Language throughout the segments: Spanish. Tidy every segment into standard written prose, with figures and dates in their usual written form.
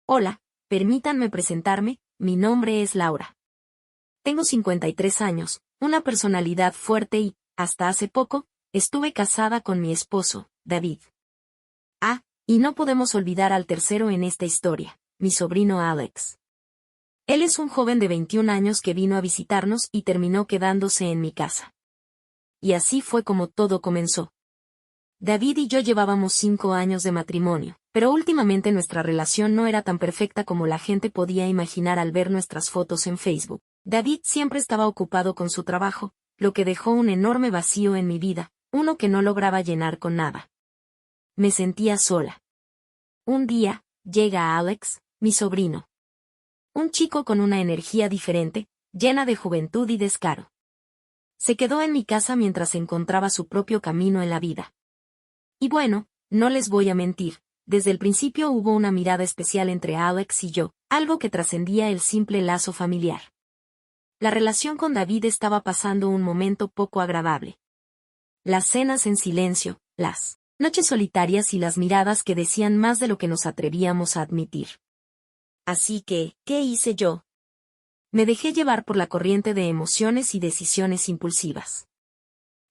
Hola, permítanme presentarme, mi nombre es Laura. Tengo 53 años, una personalidad fuerte y, hasta hace poco, estuve casada con mi esposo, David. Y no podemos olvidar al tercero en esta historia, mi sobrino Alex. Él es un joven de 21 años que vino a visitarnos y terminó quedándose en mi casa. Y así fue como todo comenzó. David y yo llevábamos 5 años de matrimonio, pero últimamente nuestra relación no era tan perfecta como la gente podía imaginar al ver nuestras fotos en Facebook. David siempre estaba ocupado con su trabajo, lo que dejó un enorme vacío en mi vida, uno que no lograba llenar con nada. Me sentía sola. Un día, llega Alex, mi sobrino. Un chico con una energía diferente, llena de juventud y descaro. Se quedó en mi casa mientras encontraba su propio camino en la vida. Y bueno, no les voy a mentir, desde el principio hubo una mirada especial entre Alex y yo, algo que trascendía el simple lazo familiar. La relación con David estaba pasando un momento poco agradable. Las cenas en silencio, las noches solitarias y las miradas que decían más de lo que nos atrevíamos a admitir. Así que, ¿qué hice yo? Me dejé llevar por la corriente de emociones y decisiones impulsivas.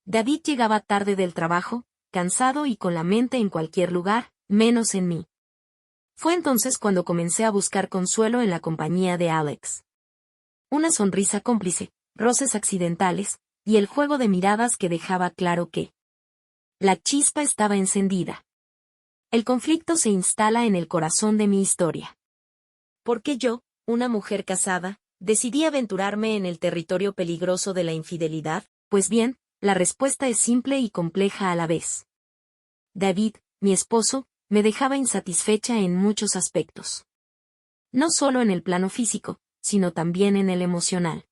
David llegaba tarde del trabajo, cansado y con la mente en cualquier lugar, menos en mí. Fue entonces cuando comencé a buscar consuelo en la compañía de Alex. Una sonrisa cómplice, roces accidentales, y el juego de miradas que dejaba claro que la chispa estaba encendida. El conflicto se instala en el corazón de mi historia. ¿Por qué yo, una mujer casada, decidí aventurarme en el territorio peligroso de la infidelidad? Pues bien, la respuesta es simple y compleja a la vez. David, mi esposo, me dejaba insatisfecha en muchos aspectos. No solo en el plano físico, sino también en el emocional.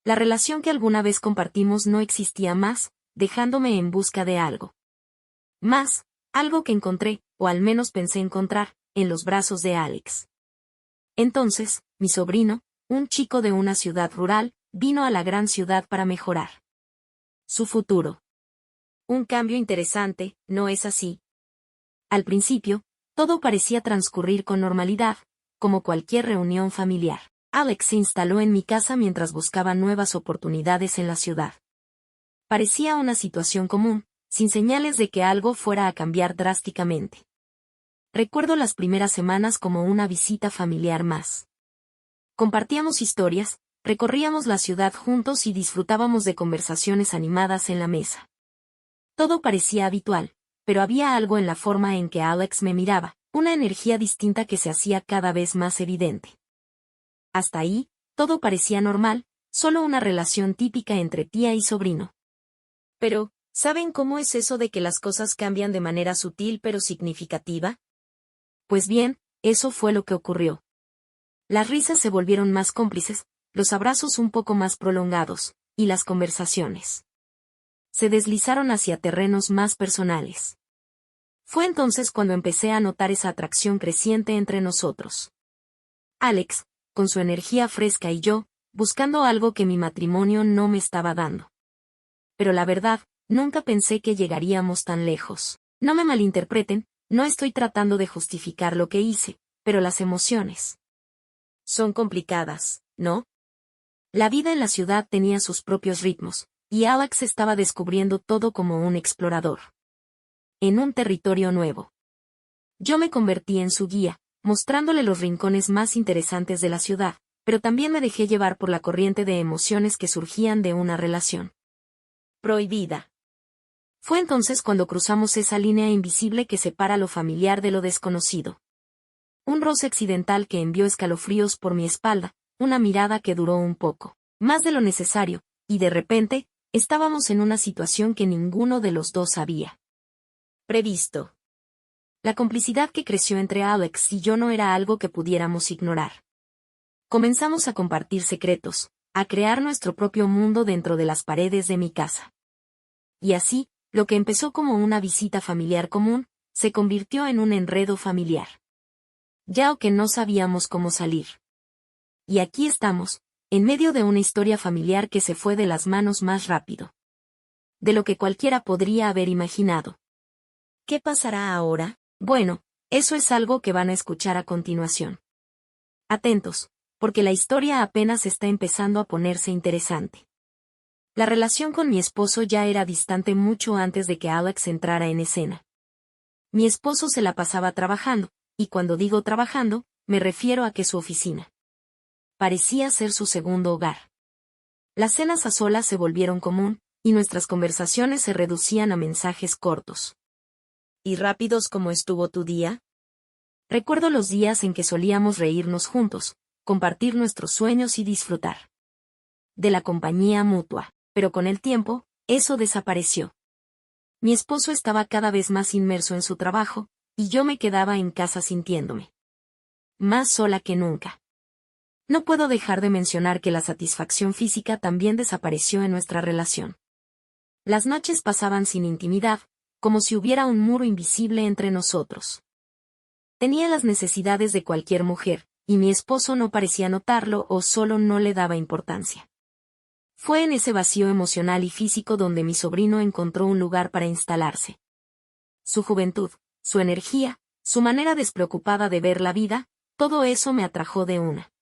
La relación que alguna vez compartimos no existía más, dejándome en busca de algo. Más, algo que encontré, o al menos pensé encontrar, en los brazos de Alex. Entonces, mi sobrino, un chico de una ciudad rural, vino a la gran ciudad para mejorar su futuro. Un cambio interesante, ¿no es así? Al principio, todo parecía transcurrir con normalidad, como cualquier reunión familiar. Alex se instaló en mi casa mientras buscaba nuevas oportunidades en la ciudad. Parecía una situación común, sin señales de que algo fuera a cambiar drásticamente. Recuerdo las primeras semanas como una visita familiar más. Compartíamos historias, recorríamos la ciudad juntos y disfrutábamos de conversaciones animadas en la mesa. Todo parecía habitual, pero había algo en la forma en que Alex me miraba, una energía distinta que se hacía cada vez más evidente. Hasta ahí, todo parecía normal, solo una relación típica entre tía y sobrino. Pero, ¿saben cómo es eso de que las cosas cambian de manera sutil pero significativa? Pues bien, eso fue lo que ocurrió. Las risas se volvieron más cómplices, los abrazos un poco más prolongados, y las conversaciones se deslizaron hacia terrenos más personales. Fue entonces cuando empecé a notar esa atracción creciente entre nosotros. Alex, con su energía fresca y yo, buscando algo que mi matrimonio no me estaba dando. Pero la verdad, nunca pensé que llegaríamos tan lejos. No me malinterpreten, no estoy tratando de justificar lo que hice, pero las emociones son complicadas, ¿no? La vida en la ciudad tenía sus propios ritmos, y Alex estaba descubriendo todo como un explorador. En un territorio nuevo. Yo me convertí en su guía, mostrándole los rincones más interesantes de la ciudad, pero también me dejé llevar por la corriente de emociones que surgían de una relación prohibida. Fue entonces cuando cruzamos esa línea invisible que separa lo familiar de lo desconocido. Un roce accidental que envió escalofríos por mi espalda, una mirada que duró un poco más de lo necesario, y de repente, estábamos en una situación que ninguno de los dos había previsto. La complicidad que creció entre Alex y yo no era algo que pudiéramos ignorar. Comenzamos a compartir secretos, a crear nuestro propio mundo dentro de las paredes de mi casa. Y así, lo que empezó como una visita familiar común, se convirtió en un enredo familiar. Ya o que no sabíamos cómo salir. Y aquí estamos, en medio de una historia familiar que se fue de las manos más rápido de lo que cualquiera podría haber imaginado. ¿Qué pasará ahora? Bueno, Eso es algo que van a escuchar a continuación. Atentos, porque la historia apenas está empezando a ponerse interesante. La relación con mi esposo ya era distante mucho antes de que Alex entrara en escena. Mi esposo se la pasaba trabajando, y cuando digo trabajando, me refiero a que su oficina parecía ser su segundo hogar. Las cenas a solas se volvieron común, y nuestras conversaciones se reducían a mensajes cortos y rápidos como ¿estuvo tu día? Recuerdo los días en que solíamos reírnos juntos, compartir nuestros sueños y disfrutar de la compañía mutua, pero con el tiempo, eso desapareció. Mi esposo estaba cada vez más inmerso en su trabajo, y yo me quedaba en casa sintiéndome más sola que nunca. No puedo dejar de mencionar que la satisfacción física también desapareció en nuestra relación. Las noches pasaban sin intimidad, como si hubiera un muro invisible entre nosotros. Tenía las necesidades de cualquier mujer, y mi esposo no parecía notarlo o solo no le daba importancia. Fue en ese vacío emocional y físico donde mi sobrino encontró un lugar para instalarse. Su juventud, su energía, su manera despreocupada de ver la vida, todo eso me atrajo de una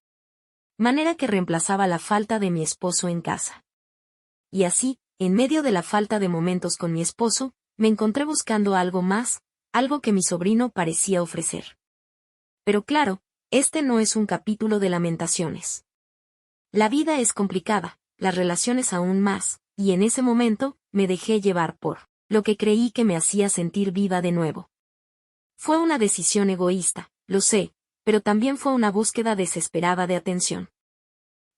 manera que reemplazaba la falta de mi esposo en casa. Y así, en medio de la falta de momentos con mi esposo, me encontré buscando algo más, algo que mi sobrino parecía ofrecer. Pero claro, este no es un capítulo de lamentaciones. La vida es complicada, las relaciones aún más, y en ese momento, me dejé llevar por lo que creí que me hacía sentir viva de nuevo. Fue una decisión egoísta, lo sé, pero también fue una búsqueda desesperada de atención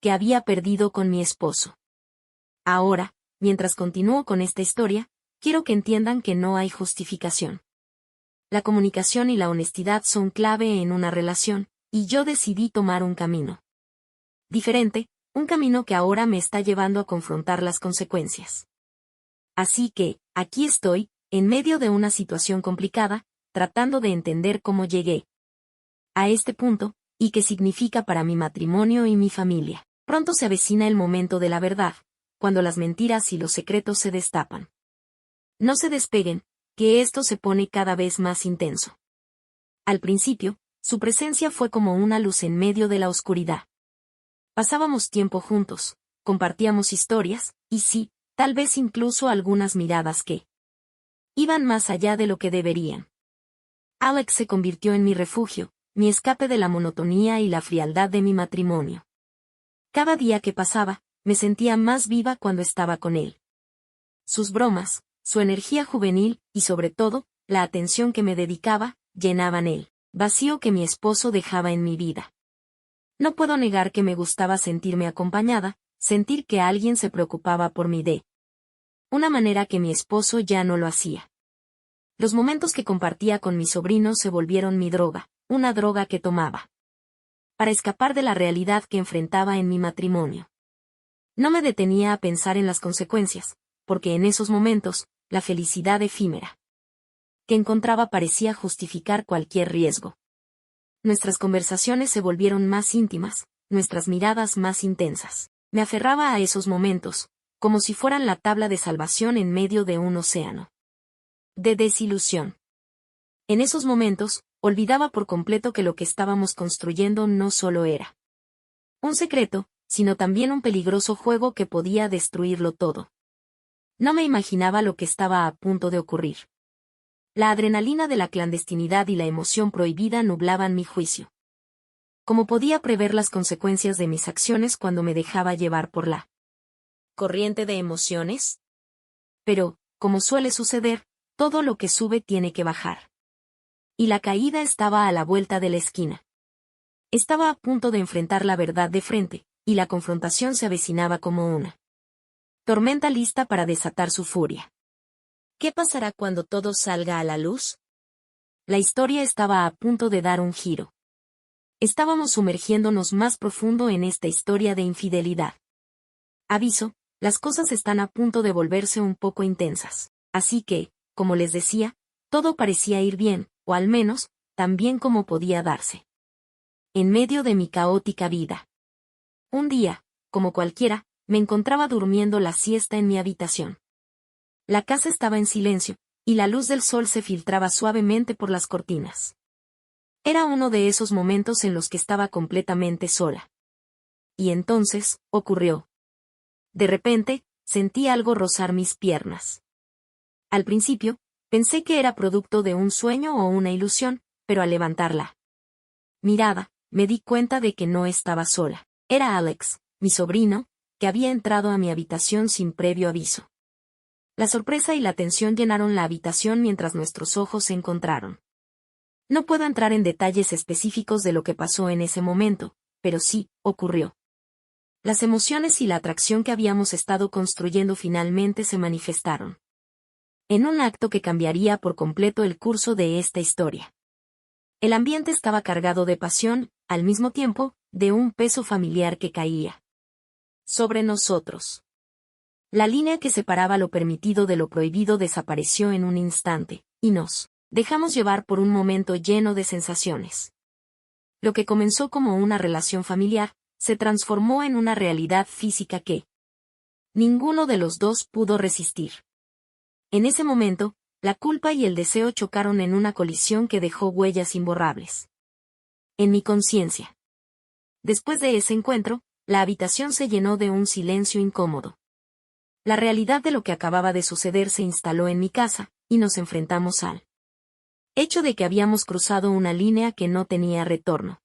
que había perdido con mi esposo. Ahora, mientras continúo con esta historia, quiero que entiendan que no hay justificación. La comunicación y la honestidad son clave en una relación, y yo decidí tomar un camino diferente, un camino que ahora me está llevando a confrontar las consecuencias. Así que, aquí estoy, en medio de una situación complicada, tratando de entender cómo llegué a este punto, y qué significa para mi matrimonio y mi familia. Pronto se avecina el momento de la verdad, cuando las mentiras y los secretos se destapan. No se despeguen, que esto se pone cada vez más intenso. Al principio, su presencia fue como una luz en medio de la oscuridad. Pasábamos tiempo juntos, compartíamos historias, y sí, tal vez incluso algunas miradas que iban más allá de lo que deberían. Alex se convirtió en mi refugio, mi escape de la monotonía y la frialdad de mi matrimonio. Cada día que pasaba, me sentía más viva cuando estaba con él. Sus bromas, su energía juvenil, y sobre todo, la atención que me dedicaba, llenaban el vacío que mi esposo dejaba en mi vida. No puedo negar que me gustaba sentirme acompañada, sentir que alguien se preocupaba por mí de una manera que mi esposo ya no lo hacía. Los momentos que compartía con mi sobrino se volvieron mi droga, una droga que tomaba para escapar de la realidad que enfrentaba en mi matrimonio. No me detenía a pensar en las consecuencias, porque en esos momentos, la felicidad efímera que encontraba parecía justificar cualquier riesgo. Nuestras conversaciones se volvieron más íntimas, nuestras miradas más intensas. Me aferraba a esos momentos, como si fueran la tabla de salvación en medio de un océano de desilusión. En esos momentos, olvidaba por completo que lo que estábamos construyendo no solo era un secreto, sino también un peligroso juego que podía destruirlo todo. No me imaginaba lo que estaba a punto de ocurrir. La adrenalina de la clandestinidad y la emoción prohibida nublaban mi juicio. ¿Cómo podía prever las consecuencias de mis acciones cuando me dejaba llevar por la corriente de emociones? Pero, como suele suceder, todo lo que sube tiene que bajar. Y la caída estaba a la vuelta de la esquina. Estaba a punto de enfrentar la verdad de frente, y la confrontación se avecinaba como una tormenta lista para desatar su furia. ¿Qué pasará cuando todo salga a la luz? La historia estaba a punto de dar un giro. Estábamos sumergiéndonos más profundo en esta historia de infidelidad. Aviso, las cosas están a punto de volverse un poco intensas. Así que, como les decía, todo parecía ir bien, o al menos, tan bien como podía darse. En medio de mi caótica vida. Un día, como cualquiera, me encontraba durmiendo la siesta en mi habitación. La casa estaba en silencio, y la luz del sol se filtraba suavemente por las cortinas. Era uno de esos momentos en los que estaba completamente sola. Y entonces, ocurrió. De repente, sentí algo rozar mis piernas. Al principio, pensé que era producto de un sueño o una ilusión, pero al levantar la mirada, me di cuenta de que no estaba sola. Era Alex, mi sobrino, que había entrado a mi habitación sin previo aviso. La sorpresa y la tensión llenaron la habitación mientras nuestros ojos se encontraron. No puedo entrar en detalles específicos de lo que pasó en ese momento, pero sí, ocurrió. Las emociones y la atracción que habíamos estado construyendo finalmente se manifestaron. En un acto que cambiaría por completo el curso de esta historia. El ambiente estaba cargado de pasión, al mismo tiempo, de un peso familiar que caía sobre nosotros. La línea que separaba lo permitido de lo prohibido desapareció en un instante, y nos dejamos llevar por un momento lleno de sensaciones. Lo que comenzó como una relación familiar, se transformó en una realidad física que ninguno de los dos pudo resistir. En ese momento, la culpa y el deseo chocaron en una colisión que dejó huellas imborrables en mi conciencia. Después de ese encuentro, la habitación se llenó de un silencio incómodo. La realidad de lo que acababa de suceder se instaló en mi casa, y nos enfrentamos al hecho de que habíamos cruzado una línea que no tenía retorno.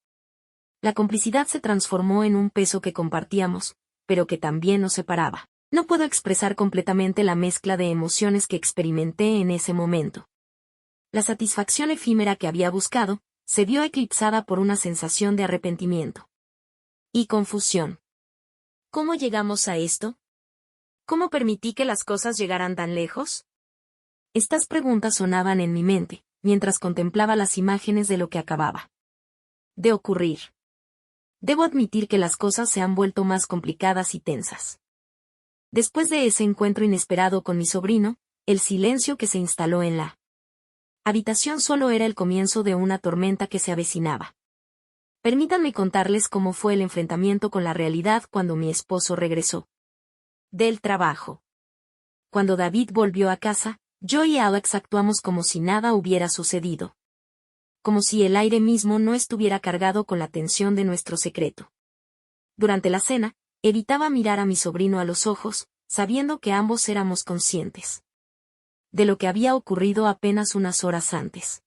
La complicidad se transformó en un peso que compartíamos, pero que también nos separaba. No puedo expresar completamente la mezcla de emociones que experimenté en ese momento. La satisfacción efímera que había buscado, se vio eclipsada por una sensación de arrepentimiento y confusión. ¿Cómo llegamos a esto? ¿Cómo permití que las cosas llegaran tan lejos? Estas preguntas sonaban en mi mente, mientras contemplaba las imágenes de lo que acababa de ocurrir. Debo admitir que las cosas se han vuelto más complicadas y tensas. Después de ese encuentro inesperado con mi sobrino, el silencio que se instaló en la habitación solo era el comienzo de una tormenta que se avecinaba. Permítanme contarles cómo fue el enfrentamiento con la realidad cuando mi esposo regresó del trabajo. Cuando David volvió a casa, yo y Alex actuamos como si nada hubiera sucedido. Como si el aire mismo no estuviera cargado con la tensión de nuestro secreto. Durante la cena, evitaba mirar a mi sobrino a los ojos, sabiendo que ambos éramos conscientes de lo que había ocurrido apenas unas horas antes.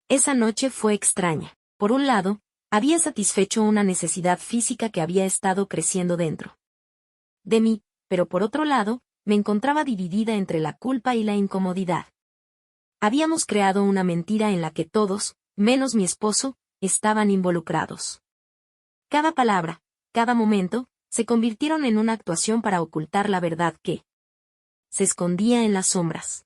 Esa noche fue extraña. Por un lado, había satisfecho una necesidad física que había estado creciendo dentro de mí, pero por otro lado, me encontraba dividida entre la culpa y la incomodidad. Habíamos creado una mentira en la que todos, menos mi esposo, estaban involucrados. Cada palabra, cada momento, se convirtieron en una actuación para ocultar la verdad que se escondía en las sombras.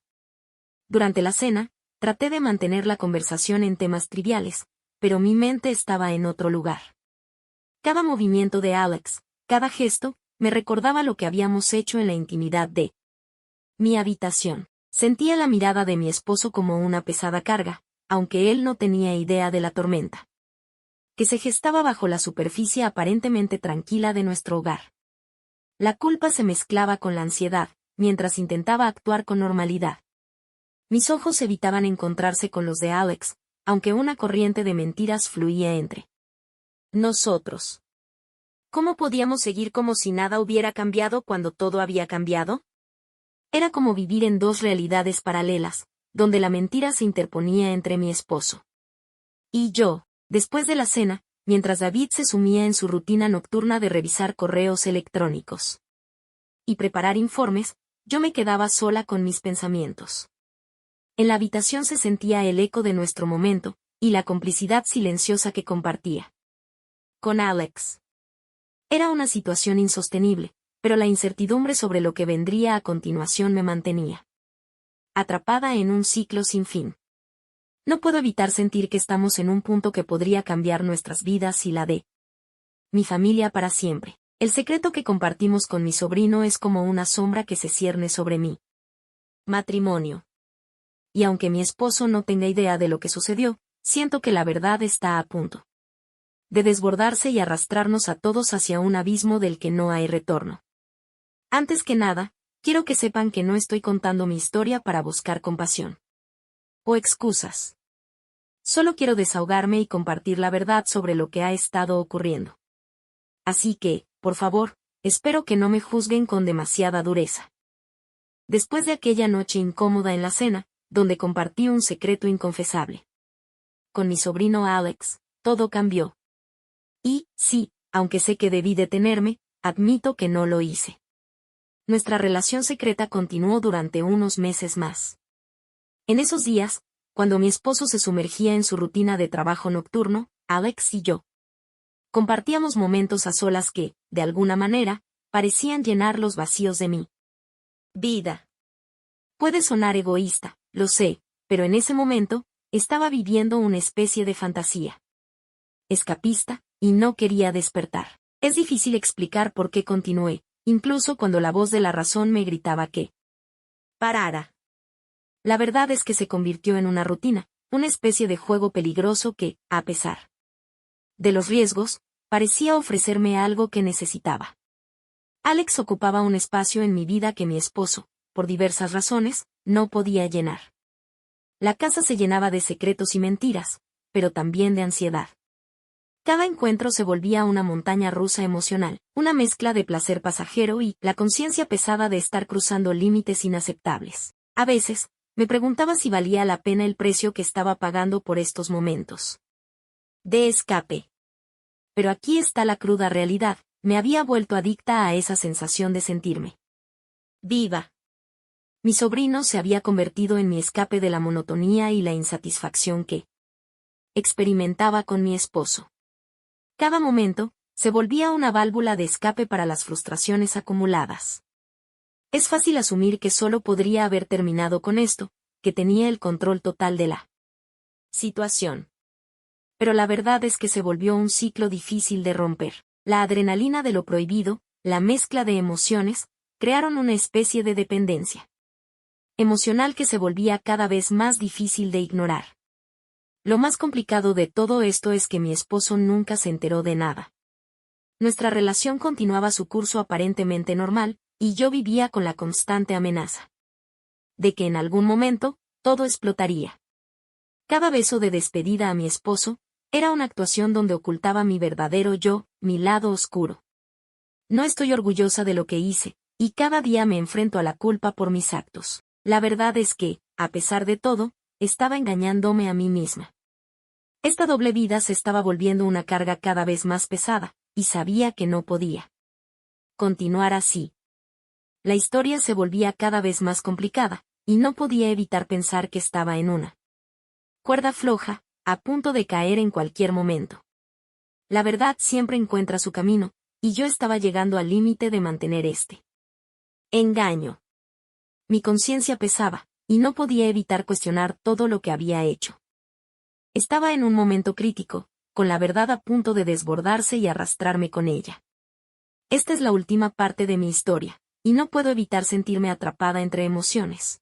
Durante la cena, traté de mantener la conversación en temas triviales, pero mi mente estaba en otro lugar. Cada movimiento de Alex, cada gesto, me recordaba lo que habíamos hecho en la intimidad de mi habitación. Sentía la mirada de mi esposo como una pesada carga, aunque él no tenía idea de la tormenta que se gestaba bajo la superficie aparentemente tranquila de nuestro hogar. La culpa se mezclaba con la ansiedad, mientras intentaba actuar con normalidad. Mis ojos evitaban encontrarse con los de Alex, aunque una corriente de mentiras fluía entre nosotros. ¿Cómo podíamos seguir como si nada hubiera cambiado cuando todo había cambiado? Era como vivir en dos realidades paralelas, donde la mentira se interponía entre mi esposo y yo. Después de la cena, mientras David se sumía en su rutina nocturna de revisar correos electrónicos y preparar informes, yo me quedaba sola con mis pensamientos. En la habitación se sentía el eco de nuestro momento, y la complicidad silenciosa que compartía con Alex. Era una situación insostenible, pero la incertidumbre sobre lo que vendría a continuación me mantenía atrapada en un ciclo sin fin. No puedo evitar sentir que estamos en un punto que podría cambiar nuestras vidas y la de mi familia para siempre. El secreto que compartimos con mi sobrino es como una sombra que se cierne sobre mí. Matrimonio. Y aunque mi esposo no tenga idea de lo que sucedió, siento que la verdad está a punto de desbordarse y arrastrarnos a todos hacia un abismo del que no hay retorno. Antes que nada, quiero que sepan que no estoy contando mi historia para buscar compasión o excusas. Solo quiero desahogarme y compartir la verdad sobre lo que ha estado ocurriendo. Así que, por favor, espero que no me juzguen con demasiada dureza. Después de aquella noche incómoda en la cena, donde compartí un secreto inconfesable con mi sobrino Alex, todo cambió. Y, sí, aunque sé que debí detenerme, admito que no lo hice. Nuestra relación secreta continuó durante unos meses más. En esos días, cuando mi esposo se sumergía en su rutina de trabajo nocturno, Alex y yo compartíamos momentos a solas que, de alguna manera, parecían llenar los vacíos de mi vida. Puede sonar egoísta, lo sé, pero en ese momento, estaba viviendo una especie de fantasía escapista, y no quería despertar. Es difícil explicar por qué continué, incluso cuando la voz de la razón me gritaba que parara. La verdad es que se convirtió en una rutina, una especie de juego peligroso que, a pesar de los riesgos, parecía ofrecerme algo que necesitaba. Alex ocupaba un espacio en mi vida que mi esposo, por diversas razones, no podía llenar. La casa se llenaba de secretos y mentiras, pero también de ansiedad. Cada encuentro se volvía una montaña rusa emocional, una mezcla de placer pasajero y la conciencia pesada de estar cruzando límites inaceptables. A veces, me preguntaba si valía la pena el precio que estaba pagando por estos momentos de escape. Pero aquí está la cruda realidad, me había vuelto adicta a esa sensación de sentirme viva. Mi sobrino se había convertido en mi escape de la monotonía y la insatisfacción que experimentaba con mi esposo. Cada momento, se volvía una válvula de escape para las frustraciones acumuladas. Es fácil asumir que solo podría haber terminado con esto, que tenía el control total de la situación. Pero la verdad es que se volvió un ciclo difícil de romper. La adrenalina de lo prohibido, la mezcla de emociones, crearon una especie de dependencia emocional que se volvía cada vez más difícil de ignorar. Lo más complicado de todo esto es que mi esposo nunca se enteró de nada. Nuestra relación continuaba su curso aparentemente normal, y yo vivía con la constante amenaza de que en algún momento, todo explotaría. Cada beso de despedida a mi esposo, era una actuación donde ocultaba mi verdadero yo, mi lado oscuro. No estoy orgullosa de lo que hice, y cada día me enfrento a la culpa por mis actos. La verdad es que, a pesar de todo, estaba engañándome a mí misma. Esta doble vida se estaba volviendo una carga cada vez más pesada, y sabía que no podía continuar así. La historia se volvía cada vez más complicada, y no podía evitar pensar que estaba en una cuerda floja, a punto de caer en cualquier momento. La verdad siempre encuentra su camino, y yo estaba llegando al límite de mantener este engaño. Mi conciencia pesaba, y no podía evitar cuestionar todo lo que había hecho. Estaba en un momento crítico, con la verdad a punto de desbordarse y arrastrarme con ella. Esta es la última parte de mi historia, y no puedo evitar sentirme atrapada entre emociones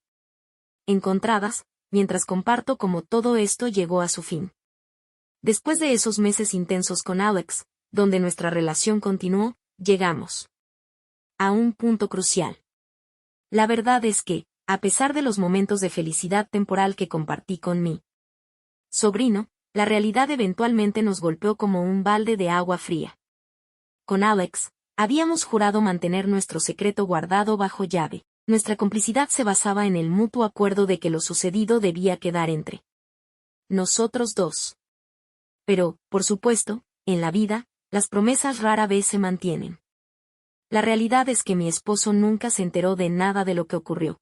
encontradas, mientras comparto cómo todo esto llegó a su fin. Después de esos meses intensos con Alex, donde nuestra relación continuó, llegamos a un punto crucial. La verdad es que, a pesar de los momentos de felicidad temporal que compartí con mi sobrino, la realidad eventualmente nos golpeó como un balde de agua fría. Con Alex, habíamos jurado mantener nuestro secreto guardado bajo llave. Nuestra complicidad se basaba en el mutuo acuerdo de que lo sucedido debía quedar entre nosotros dos. Pero, por supuesto, en la vida, las promesas rara vez se mantienen. La realidad es que mi esposo nunca se enteró de nada de lo que ocurrió.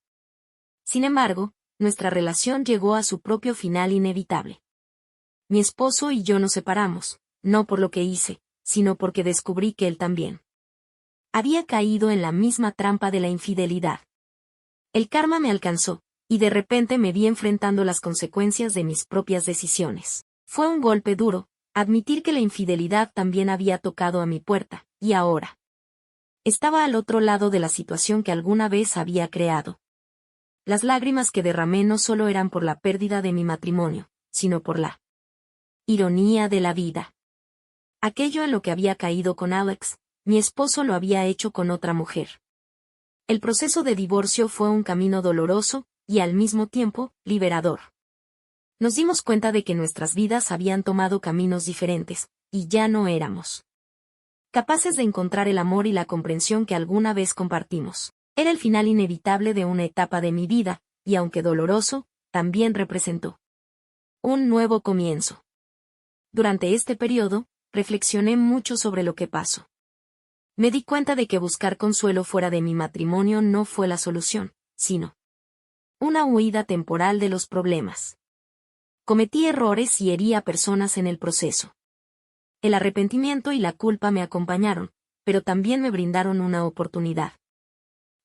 Sin embargo, nuestra relación llegó a su propio final inevitable. Mi esposo y yo nos separamos, no por lo que hice, sino porque descubrí que él también había caído en la misma trampa de la infidelidad. El karma me alcanzó, y de repente me vi enfrentando las consecuencias de mis propias decisiones. Fue un golpe duro, admitir que la infidelidad también había tocado a mi puerta, y ahora estaba al otro lado de la situación que alguna vez había creado. Las lágrimas que derramé no solo eran por la pérdida de mi matrimonio, sino por la ironía de la vida. Aquello en lo que había caído con Alex, mi esposo lo había hecho con otra mujer. El proceso de divorcio fue un camino doloroso, y al mismo tiempo, liberador. Nos dimos cuenta de que nuestras vidas habían tomado caminos diferentes, y ya no éramos capaces de encontrar el amor y la comprensión que alguna vez compartimos. Era el final inevitable de una etapa de mi vida, y aunque doloroso, también representó un nuevo comienzo. Durante este periodo, reflexioné mucho sobre lo que pasó. Me di cuenta de que buscar consuelo fuera de mi matrimonio no fue la solución, sino una huida temporal de los problemas. Cometí errores y herí a personas en el proceso. El arrepentimiento y la culpa me acompañaron, pero también me brindaron una oportunidad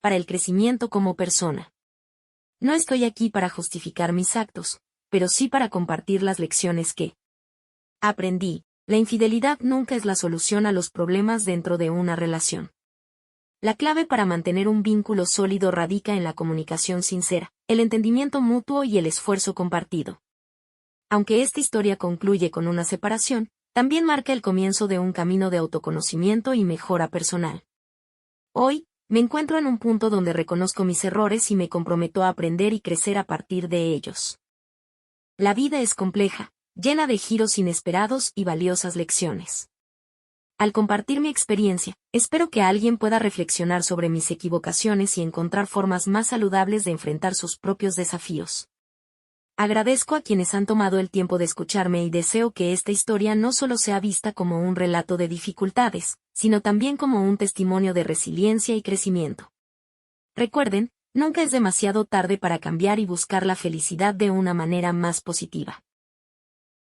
para el crecimiento como persona. No estoy aquí para justificar mis actos, pero sí para compartir las lecciones que aprendí. La infidelidad nunca es la solución a los problemas dentro de una relación. La clave para mantener un vínculo sólido radica en la comunicación sincera, el entendimiento mutuo y el esfuerzo compartido. Aunque esta historia concluye con una separación, también marca el comienzo de un camino de autoconocimiento y mejora personal. Hoy, me encuentro en un punto donde reconozco mis errores y me comprometo a aprender y crecer a partir de ellos. La vida es compleja, llena de giros inesperados y valiosas lecciones. Al compartir mi experiencia, espero que alguien pueda reflexionar sobre mis equivocaciones y encontrar formas más saludables de enfrentar sus propios desafíos. Agradezco a quienes han tomado el tiempo de escucharme y deseo que esta historia no solo sea vista como un relato de dificultades, sino también como un testimonio de resiliencia y crecimiento. Recuerden, nunca es demasiado tarde para cambiar y buscar la felicidad de una manera más positiva.